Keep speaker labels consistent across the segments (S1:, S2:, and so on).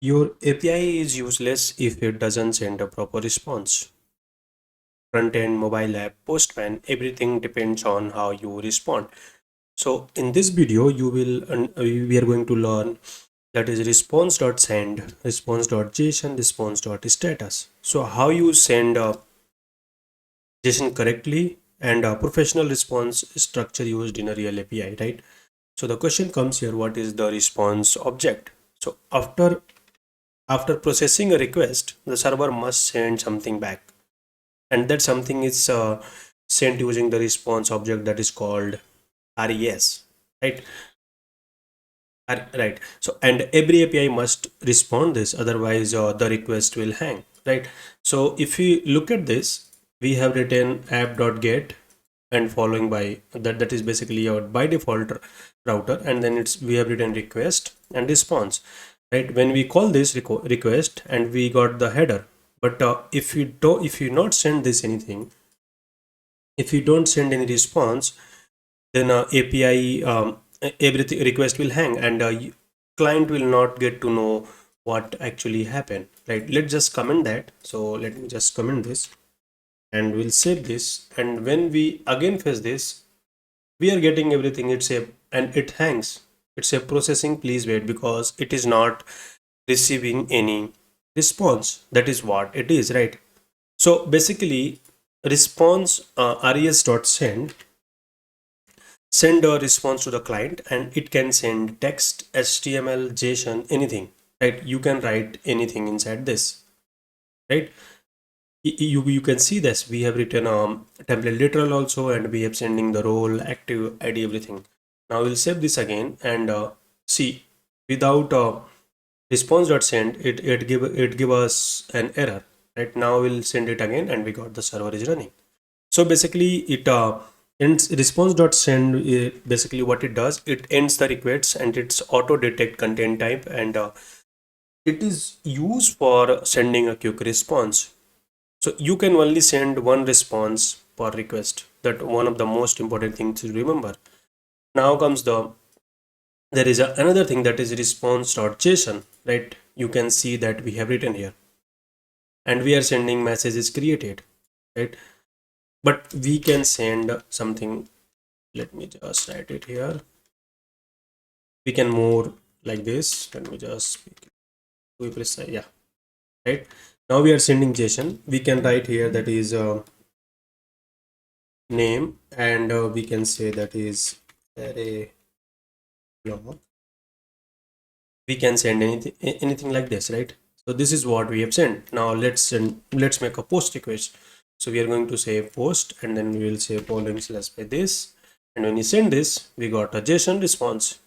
S1: Your API is useless if it doesn't send a proper response. Front-end, mobile app, Postman, everything depends on how you respond. So in this video, we are going to learn that is response.send, response.json, response.status. So how you send JSON correctly and a professional response structure used in a real API, right? So the question comes here, what is the response object? So after processing a request, the server must send something back, and that something is sent using the response object that is called res, right? Right. So and every API must respond this, otherwise the request will hang, right? So if we look at this, we have written app.get and following by that is basically our by default router, and then we have written request and response, right? When we call this request and we got the header, but if you not send this anything, if you don't send any response, then API everything request will hang, and client will not get to know what actually happened, right? Let's just comment that. So let me just comment this and we'll save this, and when we again fetch this, we are getting everything. It's a and it hangs. It's a processing, please wait, because it is not receiving any response. That is what it is, right? So basically response res.send send a response to the client, and it can send text, HTML, JSON, anything, right? You can write anything inside this, right? You can see this. We have written template literal also, and we have sending the role, active ID, everything. Now we'll save this again and see, without response.send, it give us an error, right? Now we'll send it again and we got the server is running. So basically it ends response.send. Basically what it does, it ends the requests and it's auto detect content type, and it is used for sending a quick response. So you can only send one response per request. That one of the most important things to remember. Now comes there is another thing, that is response.json, right? You can see that we have written here, and we are sending messages created, right? But we can send something. Let me just write it here. We can more like this. Let me just be precise. Yeah, right. Now we are sending JSON. We can write here that is name, and we can say that is array log. We can send anything like this, right? So this is what we have sent. Now let's make a post request. So we are going to say post, and then we will say following slash by this, and when you send this, we got a JSON response.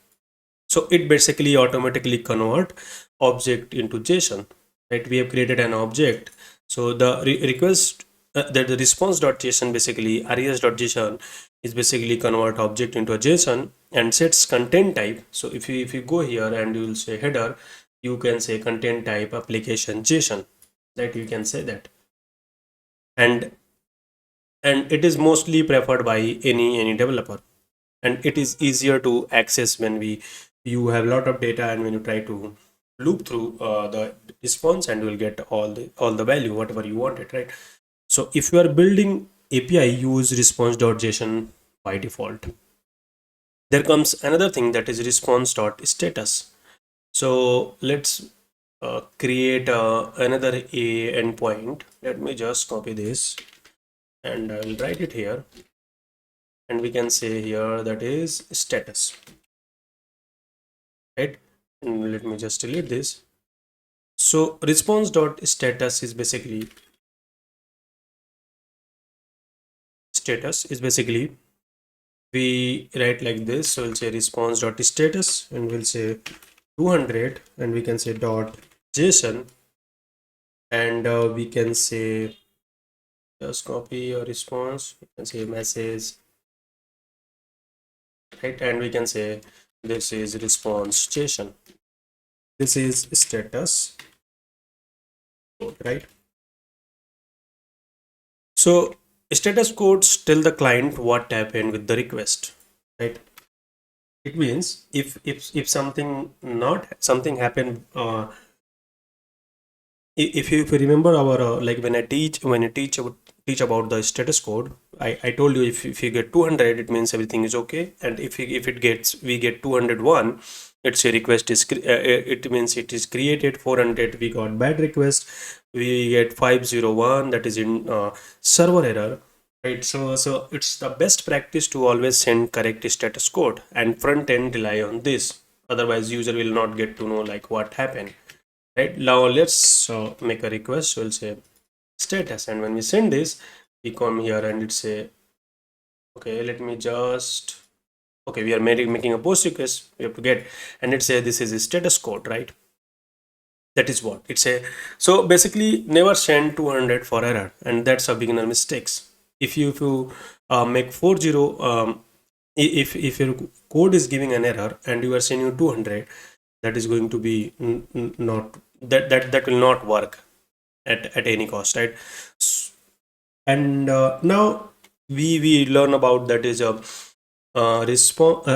S1: So it basically automatically convert object into JSON, right? We have created an object. So the request the response.json, basically res.json, is basically convert object into a JSON and sets content type. So if you go here and you will say header, you can say content type application JSON, right? You can say that, and it is mostly preferred by any developer, and it is easier to access when you have a lot of data, and when you try to loop through the response, and you will get all the value whatever you wanted, right? So if you are building API, use response.json by default. There comes another thing, that is response.status. So let's create another endpoint. Let me just copy this and I will write it here, and we can say here that is status, right? And let me just delete this. So response.status is basically we write like this. So we'll say response.status, and we'll say 200, and we can say dot JSON, and we can say just copy your response. We can say message, right? And we can say this is response JSON. This is status, right? So status codes tell the client what happened with the request, right? It means if something not something happened if you remember our like when I teach about the status code, I told you if you get 200 it means everything is okay, and if it gets we get 201, it's a request is it means it is created. 400 we got bad request, we get 501 that is in server error, right? So it's the best practice to always send correct status code, and front end rely on this, otherwise user will not get to know like what happened. Right now, let's make a request. We'll say status, and when we send this, we come here and it say, okay, let me just, okay, we are making a post request. We have to get, and it say this is a status code, right? That is what it say. So basically, never send 200 for error, and that's a beginner mistakes. If you make 40, if your code is giving an error and you are sending 200, that is going to be not that will not work at any cost, right? And now we learn about that is a response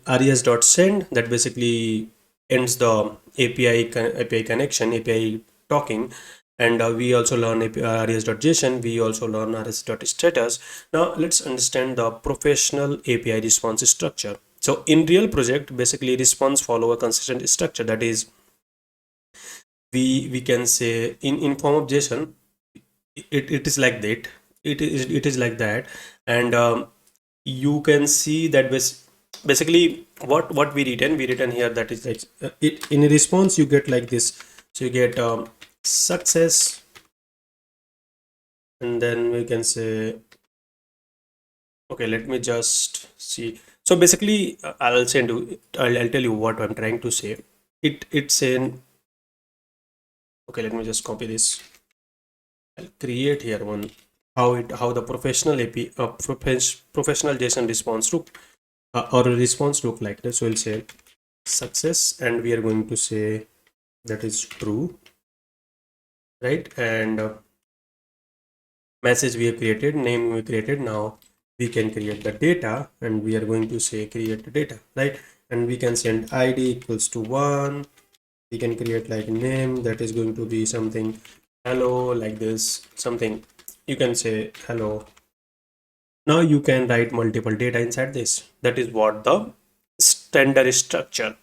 S1: res.send that basically ends the API connection, API talking. And we also learn res.json, we also learn res.status. Now let's understand the professional API response structure. So in real project, basically response follow a consistent structure. That is, we can say in form of JSON, it is like that, it is like that. And you can see that basically what we written here, that is like it in a response you get like this. So you get success, and then we can say, okay, let me just see. So basically I'll tell you what I'm trying to say. It's in, okay, let me just copy this. I'll create here one, how the professional AP professional JSON response look, or a response look like this. So we'll say success, and we are going to say that is true, right? And message we have created, name we created. Now we can create the data, and we are going to say create the data, right? And we can send ID equals to 1. We can create like name, that is going to be something hello, like this, something you can say hello. Now you can write multiple data inside this. That is what the standard structure.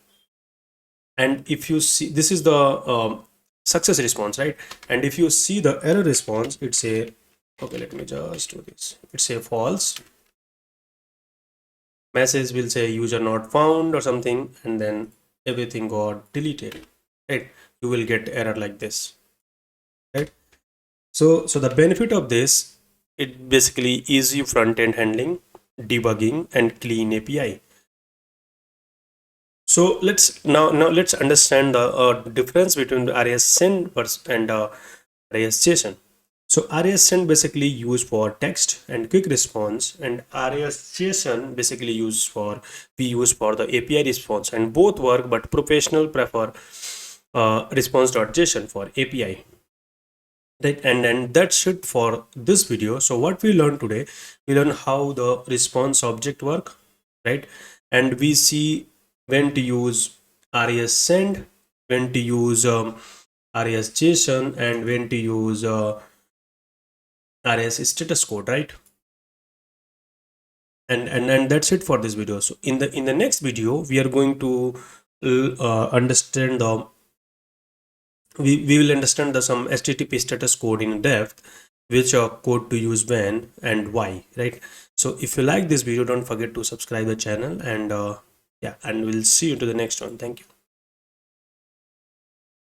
S1: And if you see, this is the success response, right? And if you see the error response, it's a, okay, let me just do this. It's a false. Message will say user not found or something, and then everything got deleted, right? You will get error like this, right? So the benefit of this, it basically easy front end handling, debugging, and clean API. So now let's understand the difference between the res.send and res.json. So res.send basically used for text and quick response, and res.json basically we use for the API response, and both work, but professional prefer response.json for API. Right, and that's it for this video. So what we learned today, we learned how the response object work, right? And we see when to use res send, when to use res json, and when to use res status code, right? And that's it for this video. So in the next video, we are going to understand the we will understand the some HTTP status code in depth, which code to use when and why, right? So if you like this video, don't forget to subscribe the channel, and yeah, and we'll see you to the next one. Thank you.